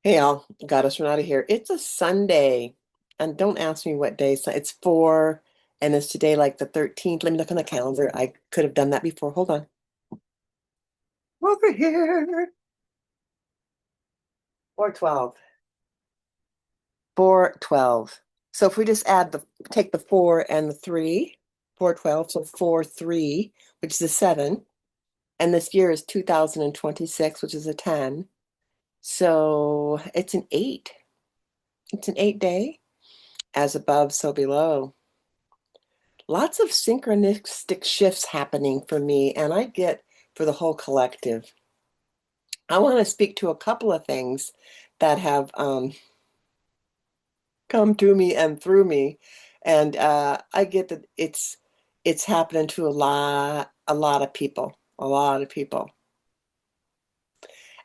Hey, all, Goddess Renata here. It's a Sunday, and don't ask me what day. It's four, and it's today like the 13th. Let me look on the calendar. I could have done that before. Hold on. Over here. 412. 412. So if we just take the four and the three, 412, so 4-3, which is a seven, and this year is 2026, which is a 10. So it's an eight. It's an 8 day, as above, so below. Lots of synchronistic shifts happening for me, and I get for the whole collective. I want to speak to a couple of things that have come to me and through me, and I get that it's happening to a lot of people, a lot of people,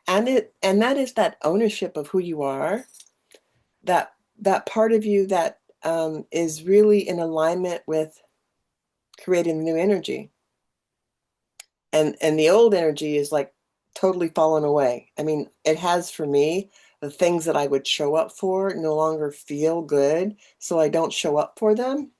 and that is that ownership of who you are, that part of you that is really in alignment with creating the new energy. And the old energy is like totally fallen away. I mean, it has for me. The things that I would show up for no longer feel good, so I don't show up for them.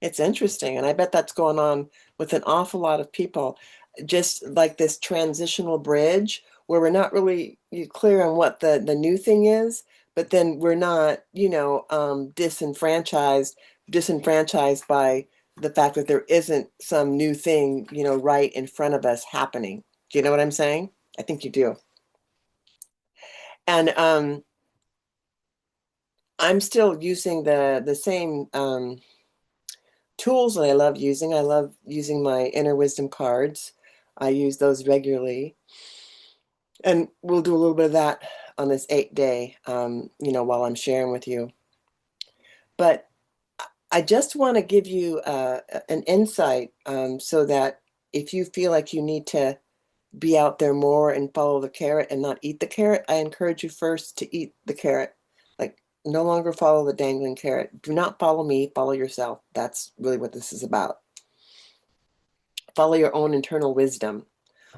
It's interesting, and I bet that's going on with an awful lot of people. Just like this transitional bridge where we're not really clear on what the new thing is, but then we're not, disenfranchised by the fact that there isn't some new thing, right in front of us happening. Do you know what I'm saying? I think you do. And I'm still using the same tools that I love using. I love using my inner wisdom cards. I use those regularly. And we'll do a little bit of that on this 8 day, while I'm sharing with you. But I just want to give you an insight so that if you feel like you need to be out there more and follow the carrot and not eat the carrot, I encourage you first to eat the carrot. Like, no longer follow the dangling carrot. Do not follow me, follow yourself. That's really what this is about. Follow your own internal wisdom.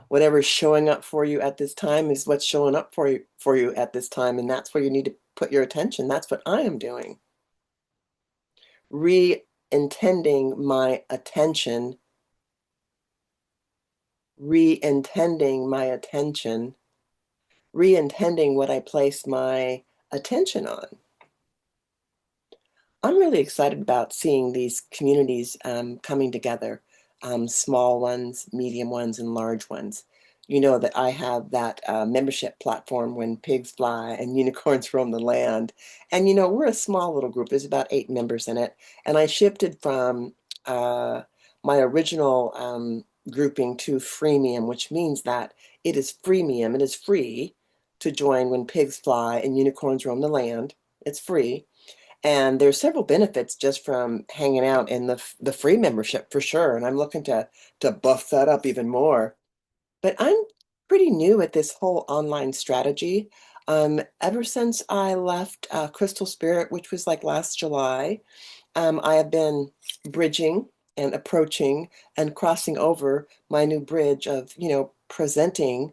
Whatever's showing up for you at this time is what's showing up for you at this time, and that's where you need to put your attention. That's what I am doing. Re-intending my attention, re-intending my attention, re-intending what I place my attention on. I'm really excited about seeing these communities coming together, small ones, medium ones, and large ones. You know that I have that membership platform when pigs fly and unicorns roam the land. And we're a small little group. There's about 8 members in it. And I shifted from uh, my original grouping to freemium, which means that it is freemium. It is free to join when pigs fly and unicorns roam the land. It's free. And there's several benefits just from hanging out in the free membership for sure. And I'm looking to buff that up even more. But I'm pretty new at this whole online strategy. Ever since I left Crystal Spirit, which was like last July, I have been bridging and approaching and crossing over my new bridge of, presenting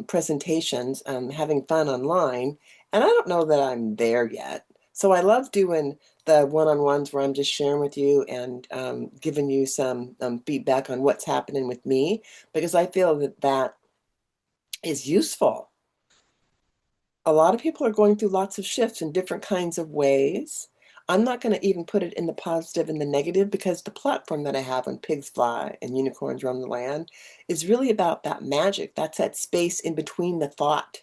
presentations, having fun online. And I don't know that I'm there yet. So I love doing the one-on-ones where I'm just sharing with you and giving you some feedback on what's happening with me, because I feel that that is useful. A lot of people are going through lots of shifts in different kinds of ways. I'm not going to even put it in the positive and the negative, because the platform that I have on Pigs Fly and Unicorns Roam the Land is really about that magic. That's that space in between the thought.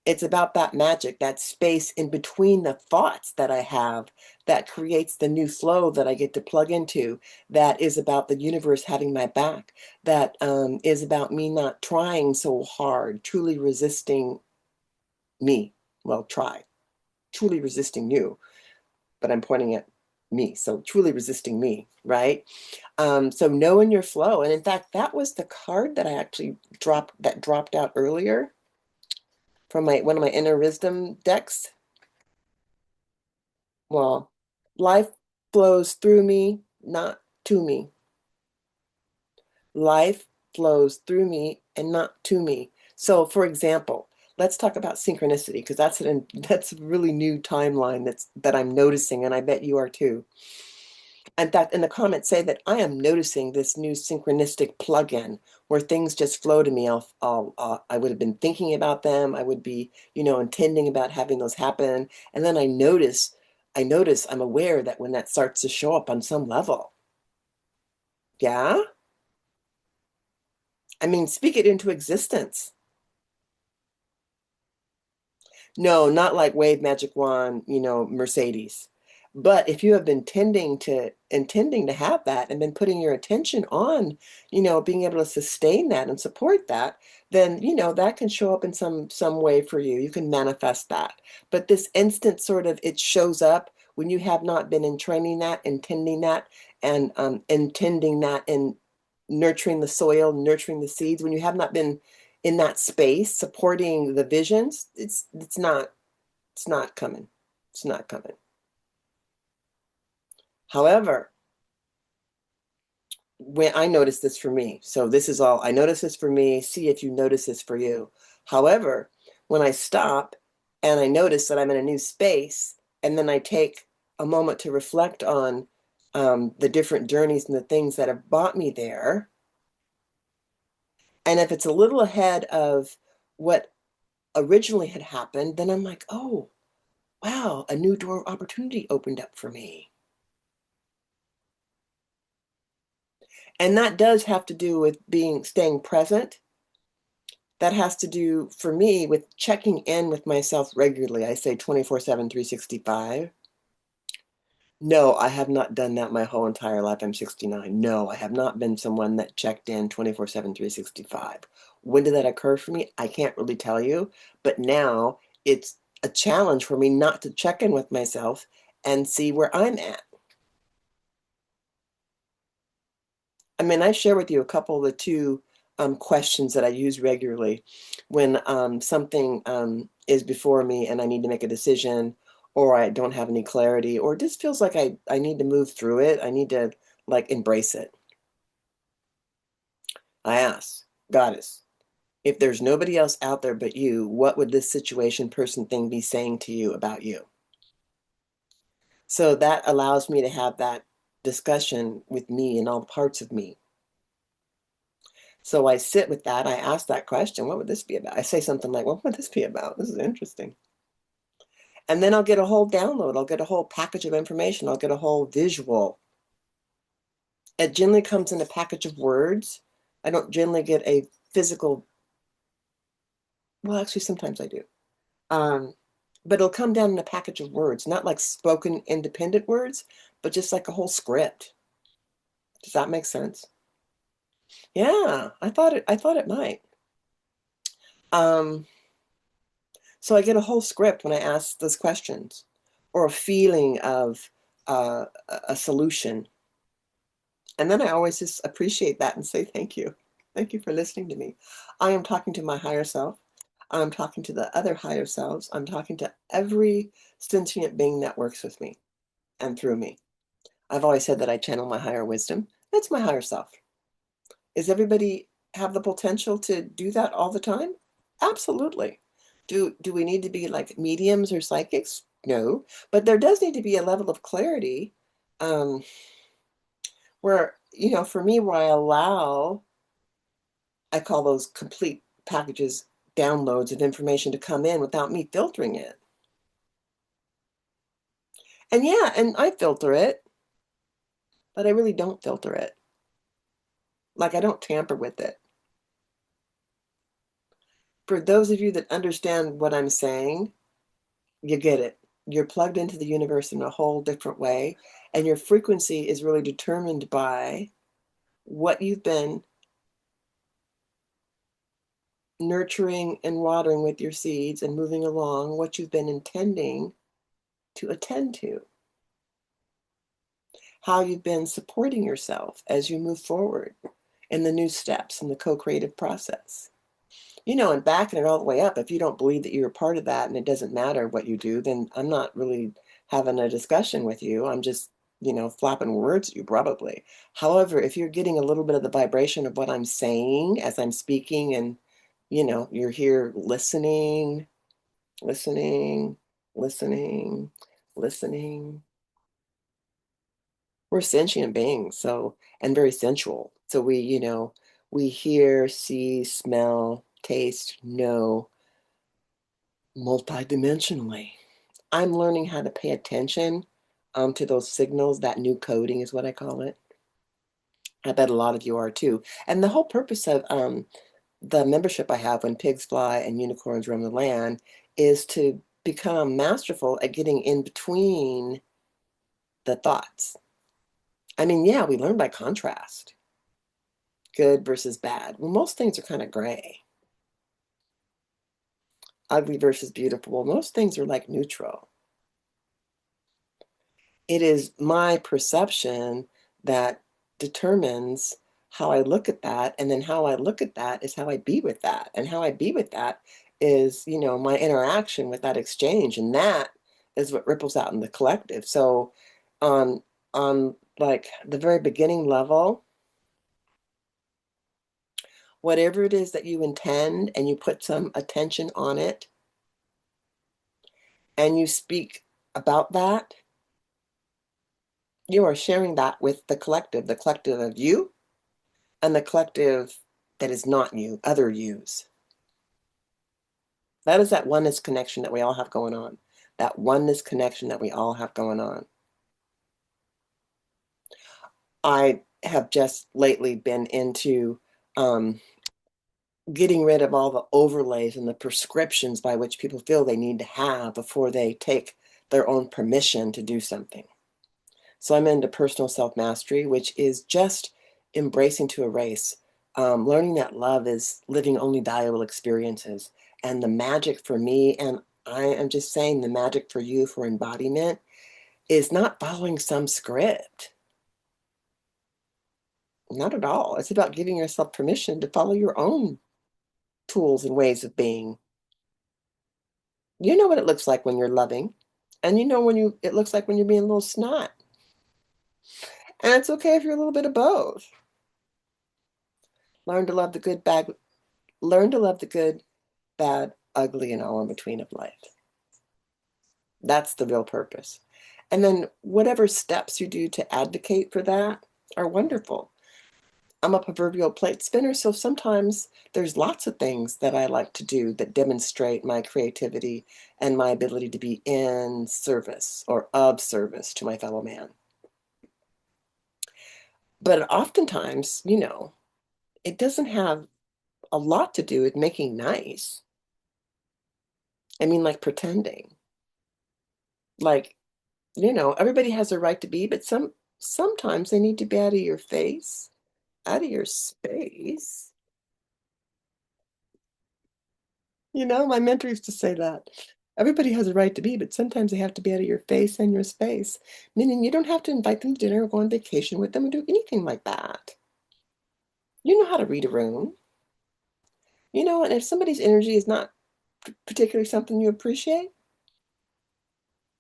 It's about that magic, that space in between the thoughts that I have that creates the new flow that I get to plug into. That is about the universe having my back. That is about me not trying so hard, truly resisting me. Well, truly resisting you, but I'm pointing at me. So truly resisting me, right? So knowing your flow. And in fact, that was the card that I actually dropped out earlier from my one of my inner wisdom decks. Well, life flows through me, not to me. Life flows through me and not to me. So, for example, let's talk about synchronicity because that's a really new timeline that I'm noticing, and I bet you are too. In fact, in the comments say that I am noticing this new synchronistic plugin where things just flow to me. I would have been thinking about them. I would be, intending about having those happen, and then I'm aware that when that starts to show up on some level, yeah, I mean, speak it into existence. No, not like wave magic wand, Mercedes. But if you have been intending to have that and been putting your attention on, being able to sustain that and support that, then, that can show up in some way for you. You can manifest that. But this instant sort of it shows up when you have not been in training that, intending that, and intending that and nurturing the soil, nurturing the seeds, when you have not been in that space supporting the visions, it's not coming. It's not coming. However, when I notice this for me, so this is all I notice this for me, see if you notice this for you. However, when I stop and I notice that I'm in a new space, and then I take a moment to reflect on the different journeys and the things that have brought me there, and if it's a little ahead of what originally had happened, then I'm like, oh, wow, a new door of opportunity opened up for me. And that does have to do with staying present. That has to do, for me, with checking in with myself regularly. I say 24/7, 365. No, I have not done that my whole entire life. I'm 69. No, I have not been someone that checked in 24/7, 365. When did that occur for me? I can't really tell you, but now it's a challenge for me not to check in with myself and see where I'm at. I mean, I share with you a couple of the two questions that I use regularly when something is before me and I need to make a decision, or I don't have any clarity, or it just feels like I need to move through it. I need to like embrace it. I ask, Goddess, if there's nobody else out there but you, what would this situation, person, thing be saying to you about you? So that allows me to have that discussion with me and all parts of me. So I sit with that. I ask that question, what would this be about? I say something like, what would this be about? This is interesting. And then I'll get a whole download. I'll get a whole package of information. I'll get a whole visual. It generally comes in a package of words. I don't generally get a physical, well, actually, sometimes I do. Um, but it'll come down in a package of words, not like spoken independent words, but just like a whole script. Does that make sense? Yeah, I thought it might. Um, So I get a whole script when I ask those questions, or a feeling of a solution. And then I always just appreciate that and say, thank you. Thank you for listening to me. I am talking to my higher self. I'm talking to the other higher selves. I'm talking to every sentient being that works with me and through me. I've always said that I channel my higher wisdom. That's my higher self. Is everybody have the potential to do that all the time? Absolutely. Do we need to be like mediums or psychics? No, but there does need to be a level of clarity, um, where, for me, where I call those complete packages, downloads of information to come in without me filtering it. And yeah, and I filter it, but I really don't filter it. Like I don't tamper with it. For those of you that understand what I'm saying, you get it. You're plugged into the universe in a whole different way, and your frequency is really determined by what you've been nurturing and watering with your seeds and moving along, what you've been intending to attend to, how you've been supporting yourself as you move forward in the new steps in the co-creative process. And backing it all the way up, if you don't believe that you're a part of that and it doesn't matter what you do, then I'm not really having a discussion with you. I'm just, flapping words at you probably. However, if you're getting a little bit of the vibration of what I'm saying as I'm speaking and, You're here listening, listening, listening, listening. We're sentient beings, so, and very sensual. So we hear, see, smell, taste, know multidimensionally. I'm learning how to pay attention to those signals. That new coding is what I call it. I bet a lot of you are too. And the whole purpose of the membership I have when pigs fly and unicorns roam the land is to become masterful at getting in between the thoughts. I mean, yeah, we learn by contrast, good versus bad. Well, most things are kind of gray, ugly versus beautiful. Well, most things are like neutral. It is my perception that determines how I look at that. And then how I look at that is how I be with that. And how I be with that is, my interaction with that exchange. And that is what ripples out in the collective. So on on like the very beginning level, whatever it is that you intend and you put some attention on it and you speak about that, you are sharing that with the collective of you and the collective that is not you, other yous. That is that oneness connection that we all have going on. That oneness connection that we all have going on. I have just lately been into getting rid of all the overlays and the prescriptions by which people feel they need to have before they take their own permission to do something. So I'm into personal self-mastery, which is just embracing to erase, learning that love is living only valuable experiences. And the magic for me, and I am just saying the magic for you for embodiment, is not following some script. Not at all. It's about giving yourself permission to follow your own tools and ways of being. You know what it looks like when you're loving, and you know it looks like when you're being a little snot. And it's okay if you're a little bit of both. Learn to love the good, bad, learn to love the good, bad, ugly, and all in between of life. That's the real purpose. And then whatever steps you do to advocate for that are wonderful. I'm a proverbial plate spinner, so sometimes there's lots of things that I like to do that demonstrate my creativity and my ability to be in service or of service to my fellow man. But oftentimes, it doesn't have a lot to do with making nice. I mean, like pretending. Like, everybody has a right to be, but sometimes they need to be out of your face, out of your space. My mentor used to say that. Everybody has a right to be, but sometimes they have to be out of your face and your space. Meaning you don't have to invite them to dinner or go on vacation with them or do anything like that. You know how to read a room. And if somebody's energy is not particularly something you appreciate,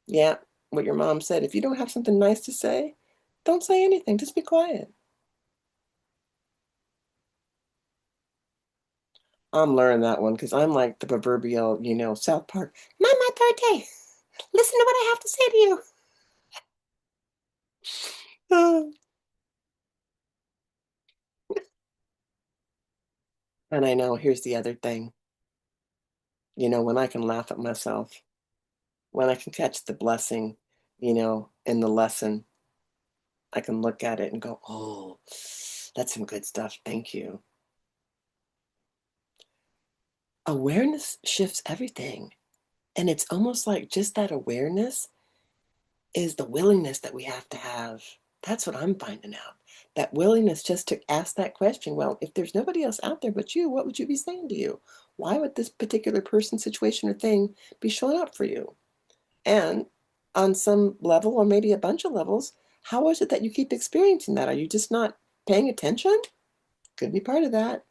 yeah, what your mom said, if you don't have something nice to say, don't say anything. Just be quiet. I'm learning that one because I'm like the proverbial, South Park. Mama Thirte, listen to what I have to say to you. And I know, here's the other thing, when I can laugh at myself, when I can catch the blessing, in the lesson, I can look at it and go, oh, that's some good stuff. Thank you. Awareness shifts everything. And it's almost like just that awareness is the willingness that we have to have. That's what I'm finding out. That willingness just to ask that question. Well, if there's nobody else out there but you, what would you be saying to you? Why would this particular person, situation, or thing be showing up for you? And on some level, or maybe a bunch of levels, how is it that you keep experiencing that? Are you just not paying attention? Could be part of that.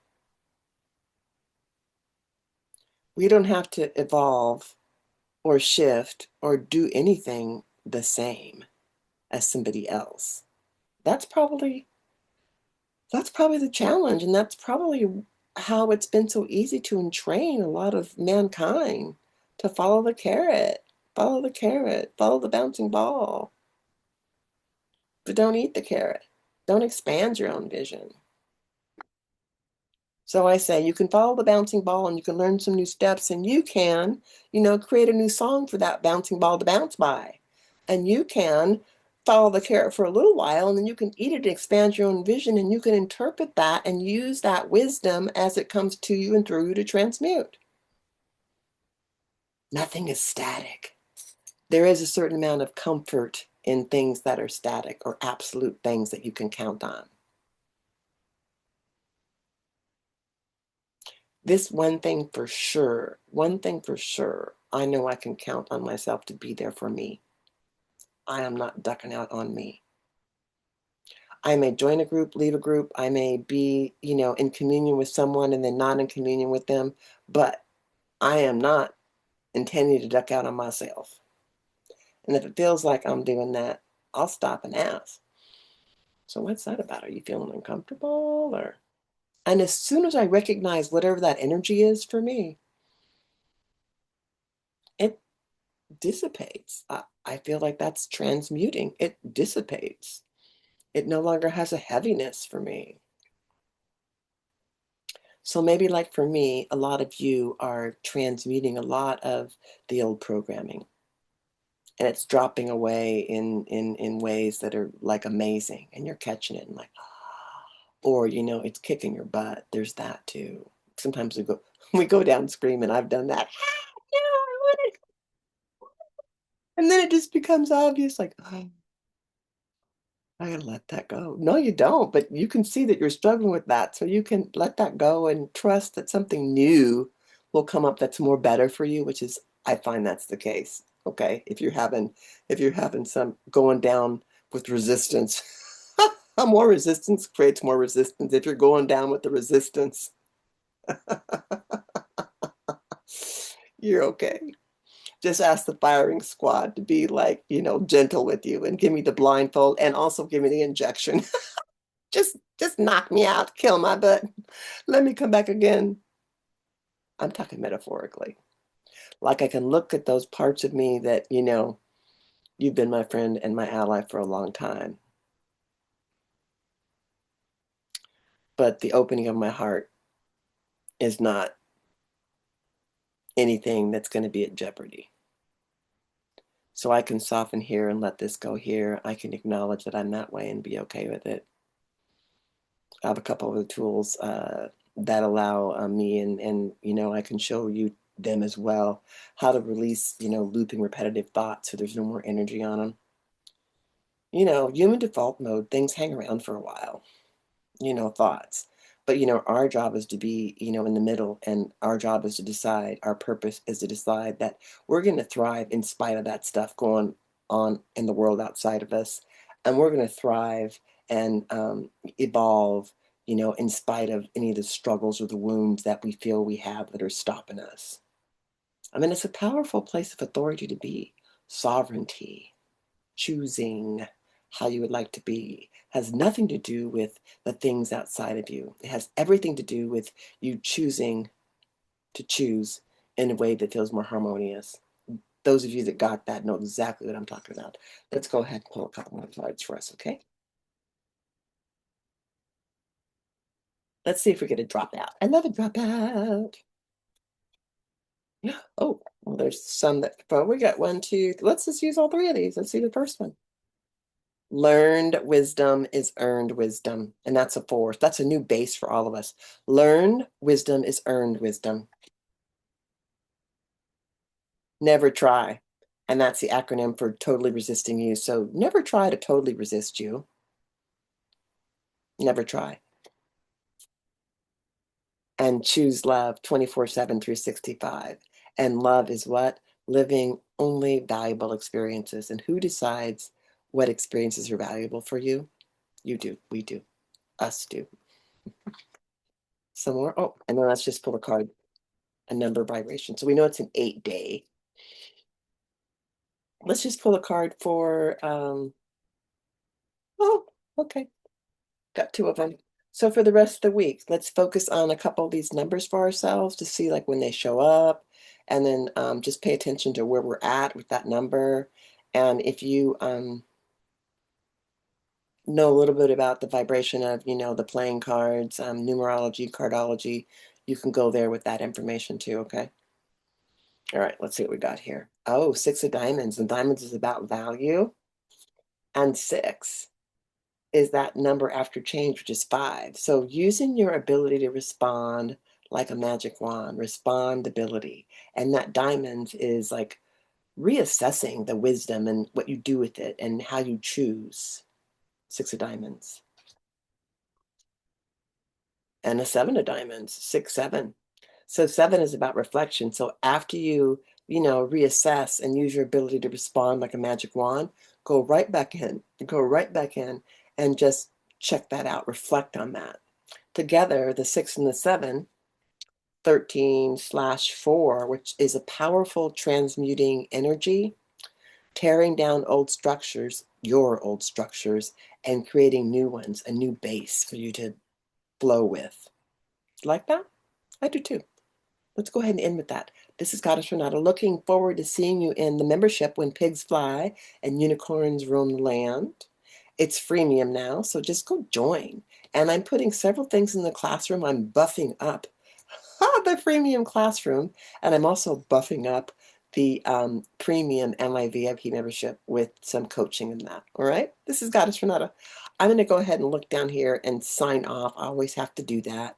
We don't have to evolve or shift or do anything the same as somebody else. That's probably that's probably the challenge, and that's probably how it's been so easy to entrain a lot of mankind to follow the carrot, follow the bouncing ball, but don't eat the carrot. Don't expand your own vision. So I say you can follow the bouncing ball and you can learn some new steps and you can, create a new song for that bouncing ball to bounce by. And you can follow the carrot for a little while and then you can eat it and expand your own vision and you can interpret that and use that wisdom as it comes to you and through you to transmute. Nothing is static. There is a certain amount of comfort in things that are static or absolute things that you can count on. This one thing for sure, I know I can count on myself to be there for me. I am not ducking out on me. I may join a group, leave a group. I may be, in communion with someone and then not in communion with them, but I am not intending to duck out on myself. And if it feels like I'm doing that, I'll stop and ask. So what's that about? Are you feeling uncomfortable or? And as soon as I recognize whatever that energy is for me, it dissipates. I feel like that's transmuting. It dissipates. It no longer has a heaviness for me. So maybe like for me, a lot of you are transmuting a lot of the old programming and it's dropping away in ways that are like amazing and you're catching it and like, or, it's kicking your butt. There's that too. Sometimes we go down screaming. I've done that. No, I want it. And then it just becomes obvious, like, oh, I gotta let that go. No, you don't, but you can see that you're struggling with that. So you can let that go and trust that something new will come up that's more better for you, which is, I find that's the case. Okay. If you're having some going down with resistance, more resistance creates more resistance. If you're going down with the resistance, you're okay. Just ask the firing squad to be like, gentle with you and give me the blindfold and also give me the injection. Just knock me out, kill my butt. Let me come back again. I'm talking metaphorically. Like I can look at those parts of me that, you've been my friend and my ally for a long time. But the opening of my heart is not anything that's going to be at jeopardy. So I can soften here and let this go here. I can acknowledge that I'm that way and be okay with it. I have a couple of tools that allow me and I can show you them as well, how to release, looping repetitive thoughts so there's no more energy on them. Human default mode, things hang around for a while, thoughts. But, our job is to be, in the middle, and our job is to decide, our purpose is to decide that we're going to thrive in spite of that stuff going on in the world outside of us. And we're going to thrive and evolve, in spite of any of the struggles or the wounds that we feel we have that are stopping us. I mean, it's a powerful place of authority to be. Sovereignty, choosing how you would like to be, has nothing to do with the things outside of you. It has everything to do with you choosing to choose in a way that feels more harmonious. Those of you that got that know exactly what I'm talking about. Let's go ahead and pull a couple more cards for us, okay? Let's see if we get a dropout. I love a dropout. Oh, well, there's some that, well, we got one, two, let's just use all three of these. Let's see the first one. Learned wisdom is earned wisdom. And that's a fourth. That's a new base for all of us. Learned wisdom is earned wisdom. Never try. And that's the acronym for totally resisting you. So never try to totally resist you. Never try. And choose love 24/7, 365. And love is what? Living only valuable experiences. And who decides what experiences are valuable for you? You do. We do. Us do. Some more. Oh, and then let's just pull a card, a number vibration. So we know it's an 8-day. Let's just pull a card for, oh, okay. Got two of them. So for the rest of the week, let's focus on a couple of these numbers for ourselves to see like when they show up, and then just pay attention to where we're at with that number. And if you know a little bit about the vibration of, the playing cards, numerology, cardology, you can go there with that information too, okay? All right, let's see what we got here. Oh, six of diamonds, and diamonds is about value, and six is that number after change, which is five. So using your ability to respond like a magic wand, respondability, and that diamonds is like reassessing the wisdom and what you do with it and how you choose. Six of diamonds. And a seven of diamonds, six, seven. So seven is about reflection. So after reassess and use your ability to respond like a magic wand, go right back in and just check that out, reflect on that. Together, the six and the seven, 13/4, which is a powerful transmuting energy, tearing down old structures, your old structures, and creating new ones, a new base for you to flow with. Like that? I do too. Let's go ahead and end with that. This is Goddess Renata. Looking forward to seeing you in the membership when pigs fly and unicorns roam the land. It's freemium now, so just go join. And I'm putting several things in the classroom. I'm buffing up the freemium classroom, and I'm also buffing up the premium MIVIP membership with some coaching and that. All right? This is Goddess Renata. I'm going to go ahead and look down here and sign off. I always have to do that.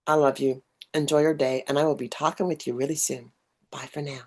I love you. Enjoy your day, and I will be talking with you really soon. Bye for now.